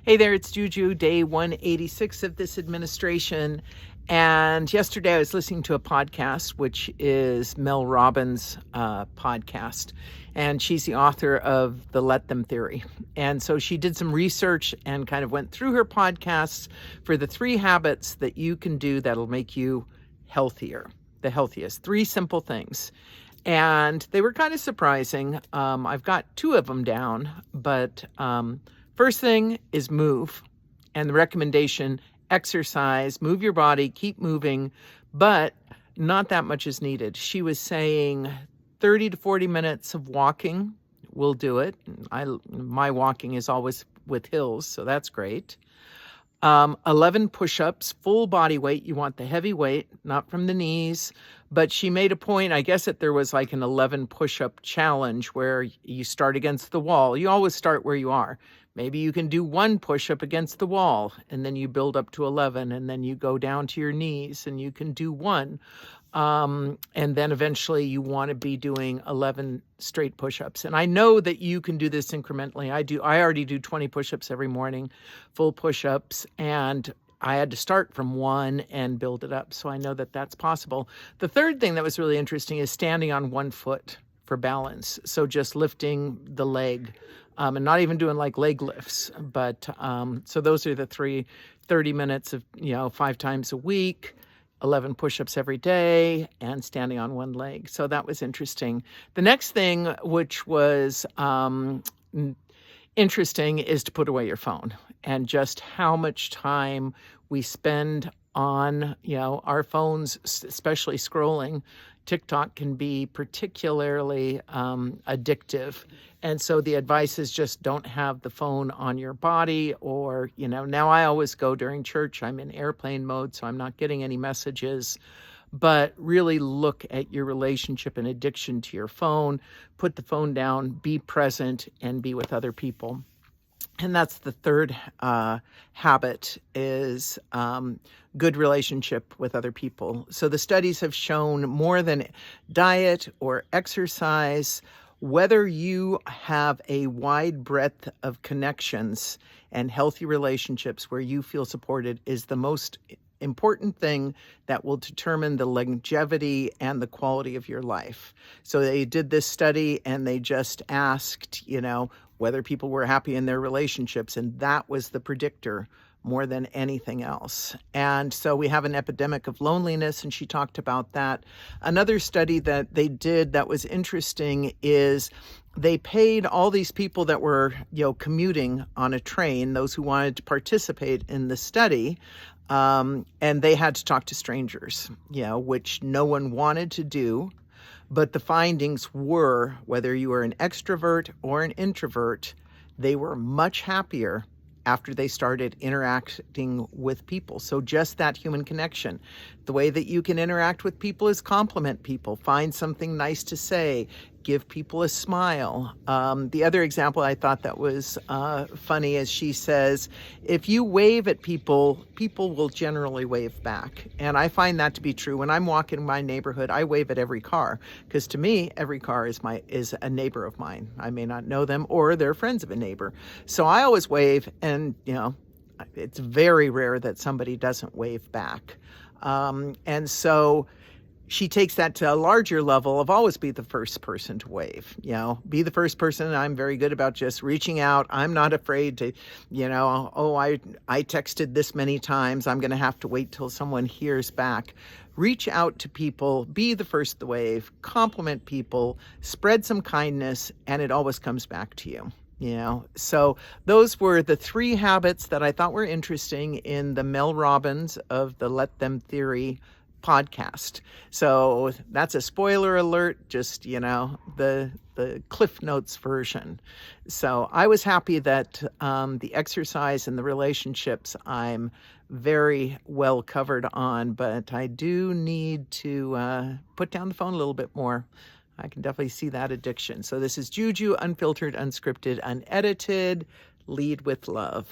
Hey there, it's Juju, day 186 of this administration. And yesterday I was listening to a podcast, which is Mel Robbins' podcast. And she's the author of the Let Them Theory. And so she did some research and kind of went through her podcasts for the 3 habits that you can do that'll make you healthier, the healthiest. 3 simple things. And they were kind of surprising. I've got 2 of them down, but first thing is move. And the recommendation, exercise, move your body, keep moving, but not that much is needed. She was saying 30 to 40 minutes of walking will do it. My walking is always with hills, so that's great. 11 push-ups, full body weight. You want the heavy weight, not from the knees. But she made a point, I guess, that there was like an 11 push-up challenge where you start against the wall. You always start where you are. Maybe you can do 1 push-up against the wall, and then you build up to 11, and then you go down to your knees, and you can do 1. And then eventually you want to be doing 11 straight push-ups. And I know that you can do this incrementally. I already do 20 push-ups every morning, full push-ups, and I had to start from 1 and build it up. So I know that that's possible. The third thing that was really interesting is standing on 1 foot for balance. So just lifting the leg, and not even doing like leg lifts. But so those are the 30 minutes of, 5 times a week, 11 push-ups every day, and standing on 1 leg. So that was interesting. The next thing, which was interesting, is to put away your phone, and just how much time we spend on, our phones, especially scrolling. TikTok can be particularly addictive. And so the advice is just don't have the phone on your body, or, now I always go during church. I'm in airplane mode, so I'm not getting any messages. But really look at your relationship and addiction to your phone. Put the phone down, be present, and be with other people. And that's the third habit, is good relationship with other people. So the studies have shown more than diet or exercise, whether you have a wide breadth of connections and healthy relationships where you feel supported, is the most important thing that will determine the longevity and the quality of your life. So they did this study and they just asked, whether people were happy in their relationships, and that was the predictor more than anything else. And so we have an epidemic of loneliness, and she talked about that. Another study that they did that was interesting is they paid all these people that were, commuting on a train, those who wanted to participate in the study, and they had to talk to strangers, which no one wanted to do. But the findings were, whether you were an extrovert or an introvert, they were much happier after they started interacting with people. So just that human connection. The way that you can interact with people is compliment people, find something nice to say, give people a smile. The other example I thought that was funny is she says, if you wave at people, people will generally wave back. And I find that to be true. When I'm walking my neighborhood, I wave at every car, because to me, every car is a neighbor of mine. I may not know them, or they're friends of a neighbor. So I always wave, and it's very rare that somebody doesn't wave back. And so she takes that to a larger level of always be the first person to wave, be the first person. I'm very good about just reaching out. I'm not afraid to, I texted this many times, I'm going to have to wait till someone hears back. Reach out to people, be the first to wave, compliment people, spread some kindness, and it always comes back to you. So those were the 3 habits that I thought were interesting in the Mel Robbins of the Let Them Theory podcast. So that's a spoiler alert, just, the Cliff Notes version. So I was happy that the exercise and the relationships I'm very well covered on, but I do need to put down the phone a little bit more. I can definitely see that addiction. So this is Juju, unfiltered, unscripted, unedited. Lead with love.